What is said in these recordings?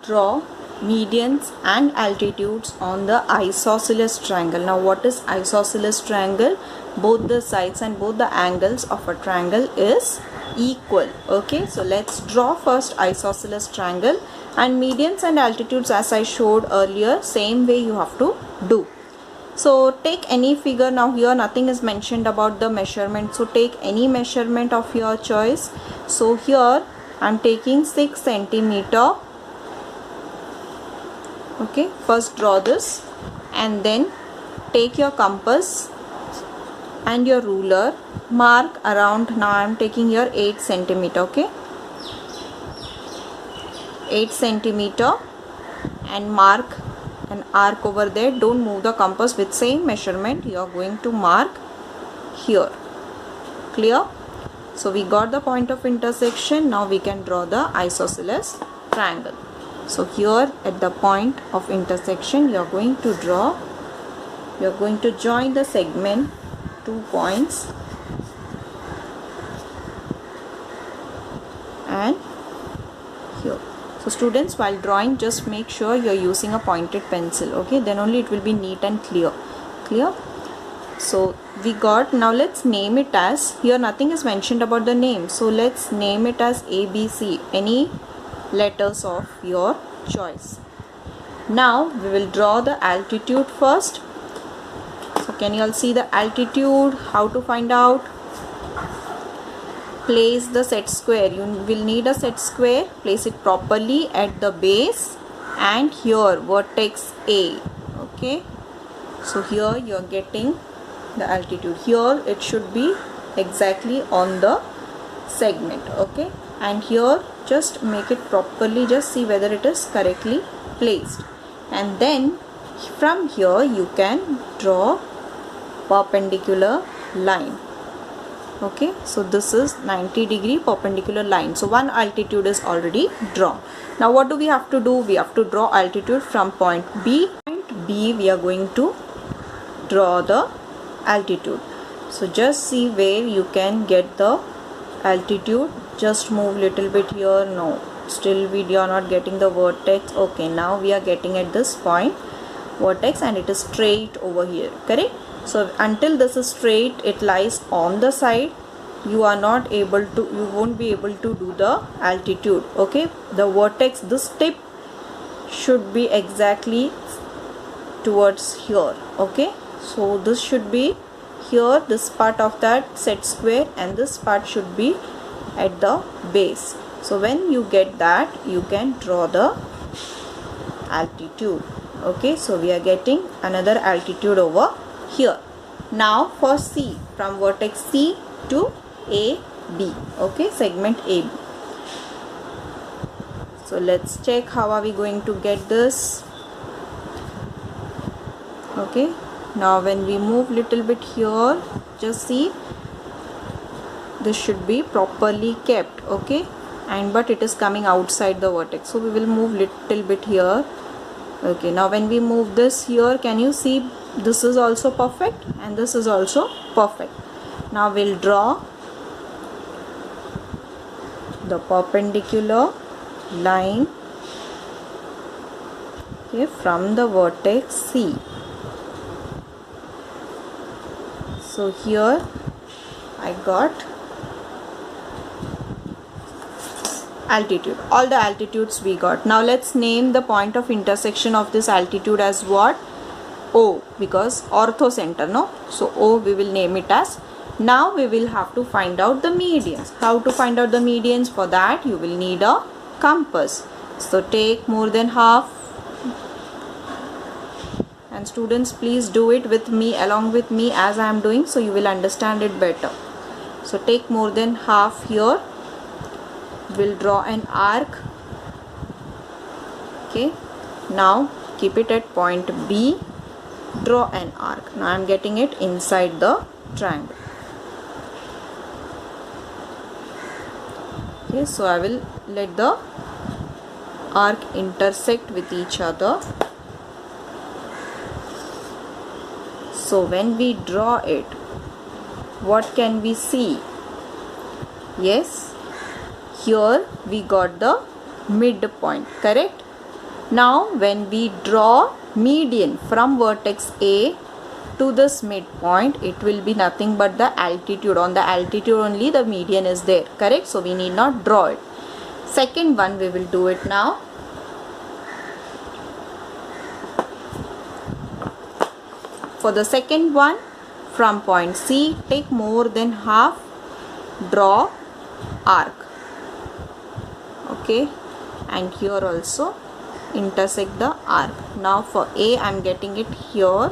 Draw medians and altitudes on the isosceles triangle. Now what is isosceles triangle? Both the sides and both the angles of a triangle is equal. Okay, so let's draw first isosceles triangle, and medians and altitudes, as I showed earlier, same way you have to do. So take any figure. Now here nothing is mentioned about the measurement, so take any measurement of your choice. So here I am taking 6 centimeter. Okay, first draw this, and then take your compass and your ruler, mark around. Now I am taking here 8 centimeter. Okay, 8 centimeter, and mark an arc over there. Don't move the compass, with same measurement you are going to mark here. Clear? So we got the point of intersection. Now we can draw the isosceles triangle. So here at the point of intersection you are going to draw, you are going to join the segment 2 points and here. So students, while drawing, just make sure you are using a pointed pencil. Okay, then only it will be neat and clear. So we got, now let's name it as, here nothing is mentioned about the name, so let's name it as ABC, any letters of your choice. Now we will draw the altitude first. So can you all see the altitude? How to find out? Place the set square. You will need a set square. Place it properly at the base and here vertex A. Okay, so here you are getting the altitude. Here it should be exactly on the segment. Okay, and here just make it properly, just see whether it is correctly placed, and then from here you can draw perpendicular line. Okay, so this is 90-degree perpendicular line. So one altitude is already drawn. Now what do we have to do? We have to draw altitude from point B. Point B we are going to draw the altitude. So just see where you can get the altitude. Just move little bit here. No, still we are not getting the vertex. Okay, now we are getting at this point vertex, and it is straight over here. Correct? So until this is straight, it lies on the side, you are not able to, you won't be able to do the altitude. Okay, the vertex, this tip should be exactly towards here. Okay, so this should be here, this part of that set square, and this part should be at the base. So when you get that, you can draw the altitude. Okay, so we are getting another altitude over here. Now for C, from vertex C to AB. Okay, segment AB. So let's check how are we going to get this. Okay, now when we move little bit here, just see this should be properly kept. Okay, and but it is coming outside the vertex, so we will move little bit here. Okay, now when we move this here, can you see this is also perfect and this is also perfect. Now we'll draw the perpendicular line, okay, from the vertex C. So here I got altitude, all the altitudes we got. Now let's name the point of intersection of this altitude as what? O, because ortho center, no? So O we will name it as. Now we will have to find out the medians. How to find out the medians? For that you will need a compass. So take more than half, and students please do it with me, along with me as I am doing, so you will understand it better. So take more than half here. We'll draw an arc. Okay, now keep it at point B. Draw an arc. Now I am getting it inside the triangle. Okay, so I will let the arc intersect with each other. So when we draw it, what can we see? Yes, here we got the midpoint, correct? Now when we draw median from vertex A to this midpoint, it will be nothing but the altitude. On the altitude only the median is there, correct? So we need not draw it. Second one, we will do it now. For the second one, from point C, take more than half, draw arc. Okay, and here also intersect the arc. Now for A, I am getting it here.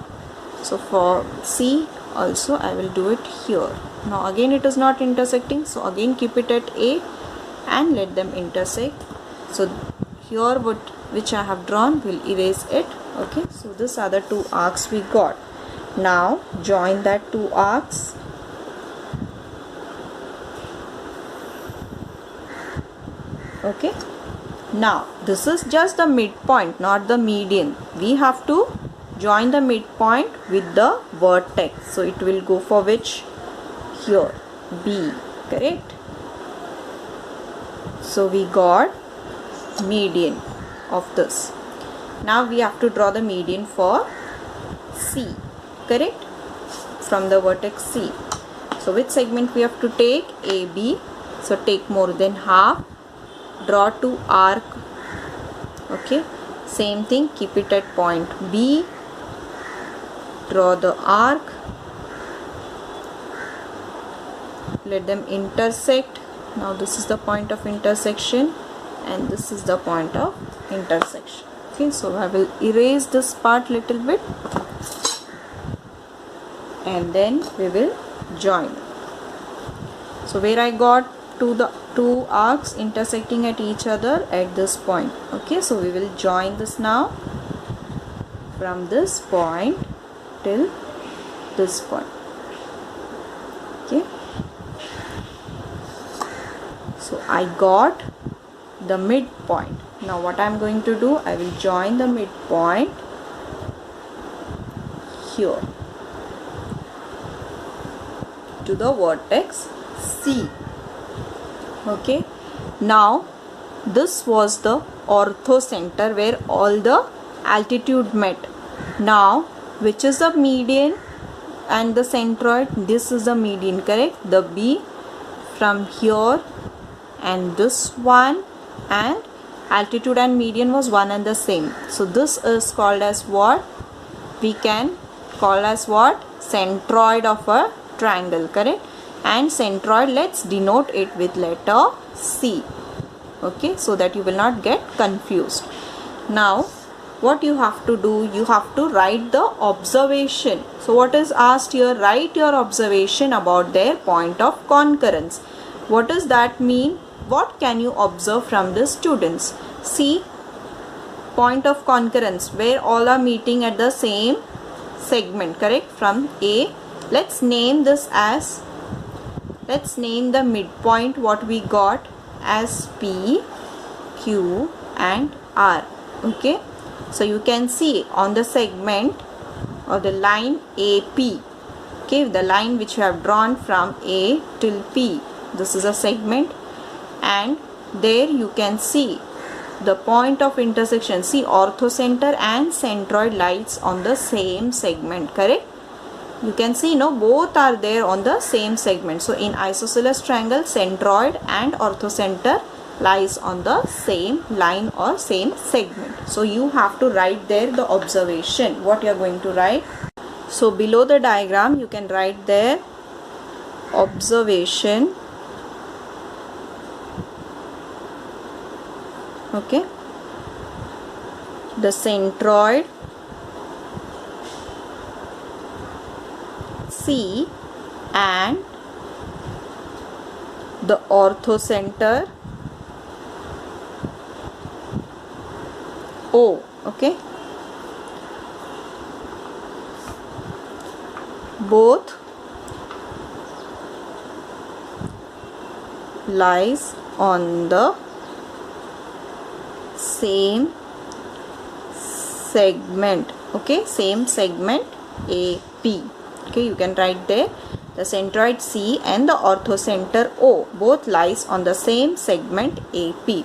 So for C also I will do it here. Now again it is not intersecting, so again keep it at A and let them intersect. So here which I have drawn will erase it. Okay, so these are the two arcs we got. Now join that two arcs. Okay, now this is just the midpoint, not the median. We have to join the midpoint with the vertex. So it will go for which? Here, B, correct? So we got median of this. Now we have to draw the median for C, correct? From the vertex C. So which segment we have to take? AB. So take more than half, draw two arc. Okay, same thing, keep it at point B, draw the arc, let them intersect. Now this is the point of intersection and this is the point of intersection. Okay, so I will erase this part little bit and then we will join. So where I got the two arcs intersecting at each other at this point. Okay, so we will join this now from this point till this point. Okay, so I got the midpoint. Now what I am going to do, I will join the midpoint here to the vertex C. Okay, now this was the orthocenter where all the altitude met. Now which is the median and the centroid? This is the median, correct? The B from here and this one, and altitude and median was one and the same. So this is called as what? We can call as what? Centroid of a triangle, correct? And centroid, let's denote it with letter C. Okay, so that you will not get confused. Now what you have to do, you have to write the observation. So what is asked here? Write your observation about their point of concurrence. What does that mean? What can you observe from the students? See, point of concurrence where all are meeting at the same segment, correct? From A, let's name this as, let's name the midpoint what we got as P, Q and R. Okay, so you can see on the segment or the line AP, okay, the line which you have drawn from A till P, this is a segment, and there you can see the point of intersection. See, orthocenter and centroid lies on the same segment, correct? You can see, no, both are there on the same segment. So in isosceles triangle, centroid and orthocenter lies on the same line or same segment. So you have to write there the observation, what you are going to write. So below the diagram you can write there observation. Okay, the centroid C and the orthocenter O. Okay, both lies on the same segment. Okay, same segment AP. Okay, you can write there the centroid C and the orthocenter O both lies on the same segment AP.